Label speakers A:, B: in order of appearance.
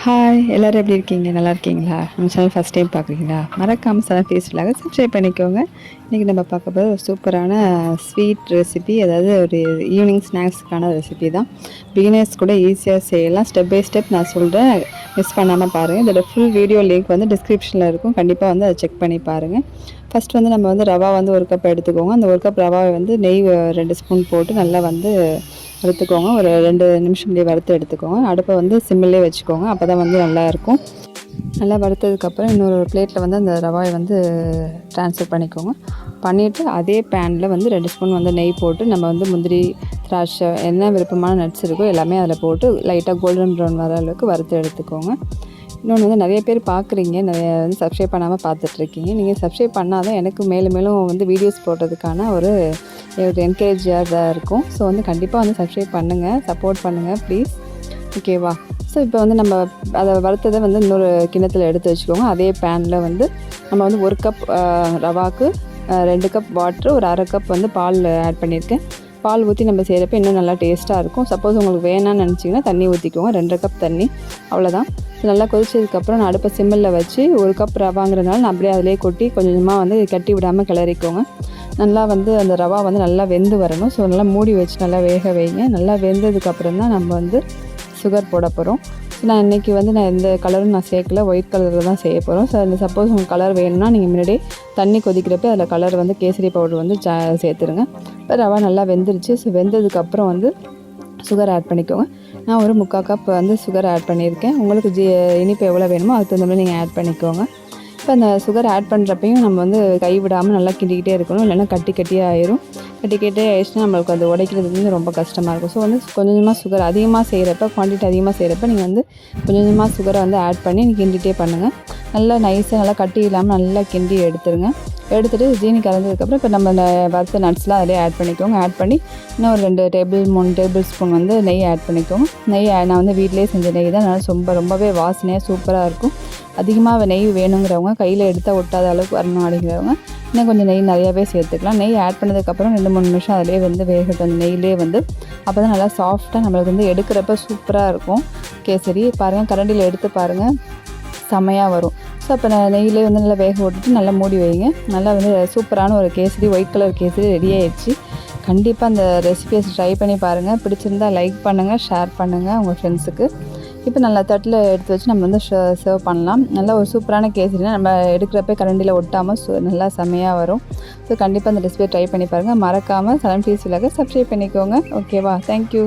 A: Hi எல்லோரும் எப்படி இருக்கீங்க? நல்லா இருக்கீங்களா? நம்ம சேனல் ஃபஸ்ட் டைம் பார்க்குறீங்களா? மறக்காமல் சேனல் டேஸ்ட்லாக சப்ஸ்கிரைப் பண்ணிக்கோங்க. இன்றைக்கி நம்ம பார்க்க போகிற ஒரு சூப்பரான ஸ்வீட் ரெசிபி, அதாவது ஒரு ஈவினிங் ஸ்நாக்ஸுக்கான ரெசிபி தான். பிகினர்ஸ் கூட ஈஸியாக செய்யலாம். ஸ்டெப் பை ஸ்டெப் நான் சொல்கிறேன், மிஸ் பண்ணாமல் பாருங்கள். இதோட ஃபுல் வீடியோ லிங்க் வந்து டிஸ்கிரிப்ஷனில் இருக்கும், கண்டிப்பாக வந்து அதை செக் பண்ணி பாருங்கள். ஃபஸ்ட் வந்து நம்ம வந்து ரவா வந்து 1 கப் எடுத்துக்கோங்க. அந்த 1 கப் ரவாவை வந்து நெய் 2 ஸ்பூன் போட்டு நல்லா வந்து வறுத்துக்கோங்க. ஒரு 2 நிமிஷம் வறுத்து எடுத்துக்கோங்க. அடுப்பை வந்து சிம்மிலே வச்சுக்கோங்க, அப்போ தான் வந்து நல்லாயிருக்கும். நல்லா வறுத்ததுக்கப்புறம் இன்னொரு பிளேட்டில் வந்து அந்த ரவாயை வந்து ட்ரான்ஸ்ஃபர் பண்ணிக்கோங்க. பண்ணிவிட்டு அதே பேனில் வந்து 2 ஸ்பூன் வந்து நெய் போட்டு நம்ம வந்து முந்திரி, திராட்சை, என்ன விருப்பமான நட்ஸ் இருக்கோ எல்லாமே அதில் போட்டு லைட்டாக கோல்டன் ப்ரௌன் வர அளவுக்கு வறுத்து எடுத்துக்கோங்க. இன்னொன்று வந்து நிறைய பேர் பார்க்குறீங்க, நிறைய வந்து சப்ஸ்கிரைப் பண்ணாமல் பார்த்துட்ருக்கீங்க. நீங்கள் சப்ஸ்கிரைப் பண்ணால் தான் எனக்கு மேலும் மேலும் வந்து வீடியோஸ் போடுறதுக்கான ஒரு என்கரேஜாக தான் இருக்கும். ஸோ வந்து கண்டிப்பாக வந்து சப்ஸ்கிரைப் பண்ணுங்கள், சப்போர்ட் பண்ணுங்கள் ப்ளீஸ். ஓகேவா? ஸோ இப்போ வந்து நம்ம அதை வறுத்ததை வந்து இன்னொரு கிண்ணத்தில் எடுத்து வச்சுக்கோங்க. அதே பேனில் வந்து நம்ம வந்து 1 கப் ரவாவுக்கு 2 கப் வாட்ரு, ஒரு 1/2 கப் வந்து பால் ஆட் பண்ணியிருக்கேன். பால் ஊற்றி நம்ம செய்கிறப்ப இன்னும் நல்லா டேஸ்ட்டாக இருக்கும். சப்போஸ் உங்களுக்கு வேணான்னு நினச்சிங்கன்னா தண்ணி ஊற்றிக்கோங்க, 2 கப் தண்ணி, அவ்வளோதான். நல்லா கொதிச்சதுக்கப்புறம் நான் அடுப்பை சிம்மில் வச்சு 1 கப் ரவாங்கிறதுனால நான் அப்படியே அதிலே கொட்டி கொஞ்சமாக வந்து கட்டி விடாமல் கிளறிக்கோங்க. நல்லா வந்து அந்த ரவா வந்து நல்லா வெந்து வரணும். ஸோ நல்லா மூடி வச்சு நல்லா வேக வைங்க. நல்லா வெந்ததுக்கப்புறம் தான் நம்ம வந்து சுகர் போட போகிறோம். ஸோ நான் இன்றைக்கி வந்து நான் எந்த கலரும் நான் சேர்க்கல, ஒயிட் கலரில் தான் செய்ய போகிறோம். ஸோ அந்த சப்போஸ் உங்களுக்கு கலர் வேணும்னா நீங்கள் முன்னாடியே தண்ணி கொதிக்கிறப்ப அதில் கலர் வந்து கேசரி பவுடர் வந்து சேர்த்துருங்க. இப்போ ரவா நல்லா வெந்துருச்சு. ஸோ வெந்ததுக்கப்புறம் வந்து சுகர் ஆட் பண்ணிக்கோங்க. நான் ஒரு 3/4 கப் வந்து சுகர் ஆட் பண்ணியிருக்கேன். உங்களுக்கு இனிப்பு எவ்வளோ வேணுமோ அதுக்கு தகுந்த மாதிரி நீங்கள் ஆட் பண்ணிக்கோங்க. இப்போ அந்த சுகர் ஆட் பண்ணுறப்பையும் நம்ம வந்து கை விடாமல் நல்லா கிண்டிக்கிட்டே இருக்கணும், இல்லைன்னா கட்டியாக ஆயிரும். கட்டிக்கிட்டே ஆயிடுச்சுன்னா நம்மளுக்கு அது உடைக்கிறது வந்து ரொம்ப கஷ்டமாக இருக்கும். ஸோ வந்து கொஞ்சமாக சுகர் அதிகமாக செய்கிறப்ப, குவான்டிட்டி அதிகமாக செய்கிறப்ப நீங்கள் வந்து கொஞ்சமாக சுகரை வந்து ஆட் பண்ணி கிண்டிகிட்டே பண்ணுங்கள். நல்லா நைஸாக நல்லா கட்டி இல்லாமல் நல்லா கிண்டி எடுத்துருங்க. எடுத்துகிட்டு ஜீனி கலந்ததுக்கப்புறம் இப்போ நம்ம வறுத்த நட்ஸ்லாம் அதிலே ஆட் பண்ணிக்கோங்க. ஆட் பண்ணி இன்னும் ஒரு 3 டேபிள் ஸ்பூன் வந்து நெய் ஆட் பண்ணிக்கோங்க. நெய் நான் வந்து வீட்டிலே செஞ்ச நெய் தான், அதனால் ரொம்பவே வாசனையாக சூப்பராக இருக்கும். அதிகமாக நெய் வேணுங்கிறவங்க, கையில் எடுத்தால் ஒட்டாத அளவுக்கு வரணும் அப்படிங்கிறவங்க இன்னும் கொஞ்சம் நெய் நிறையாவே சேர்த்துக்கலாம். நெய் ஆட் பண்ணதுக்கப்புறம் 2-3 நிமிஷம் அதிலே வந்து வேகட்டும், அந்த நெய்யிலே வந்து. அப்போ தான் நல்லா சாஃப்டாக நம்மளுக்கு வந்து எடுக்கிறப்ப சூப்பராக இருக்கும் கேசரி. பாருங்கள், கரண்டியில் எடுத்து பாருங்கள், செம்மையாக வரும். ஸோ அப்போ நெய்யிலே வந்து நல்லா வேக விட்டுட்டு நல்லா மூடி வைங்க. நல்லா வந்து சூப்பரான ஒரு kesari, white colour kesari ready ஆகிடுச்சு. கண்டிப்பாக அந்த ரெசிபியை ட்ரை பண்ணி பாருங்கள். பிடிச்சிருந்தால் லைக் பண்ணுங்கள், ஷேர் பண்ணுங்கள் உங்கள் ஃப்ரெண்ட்ஸுக்கு. இப்போ நல்லா தட்டில் எடுத்து வச்சு நம்ம வந்து சர்வ் பண்ணலாம். நல்லா ஒரு சூப்பரான கேசரினா நம்ம எடுக்கிறப்ப கரண்டியில் ஒட்டாமல் நல்லா செம்மையாக வரும். ஸோ கண்டிப்பாக அந்த ரெசிபியை ட்ரை பண்ணி பாருங்கள். மறக்காமல் சலம் டீஸ் விலாக சப்ஸ்கிரைப் பண்ணிக்கோங்க. ஓகேவா? தேங்க்யூ.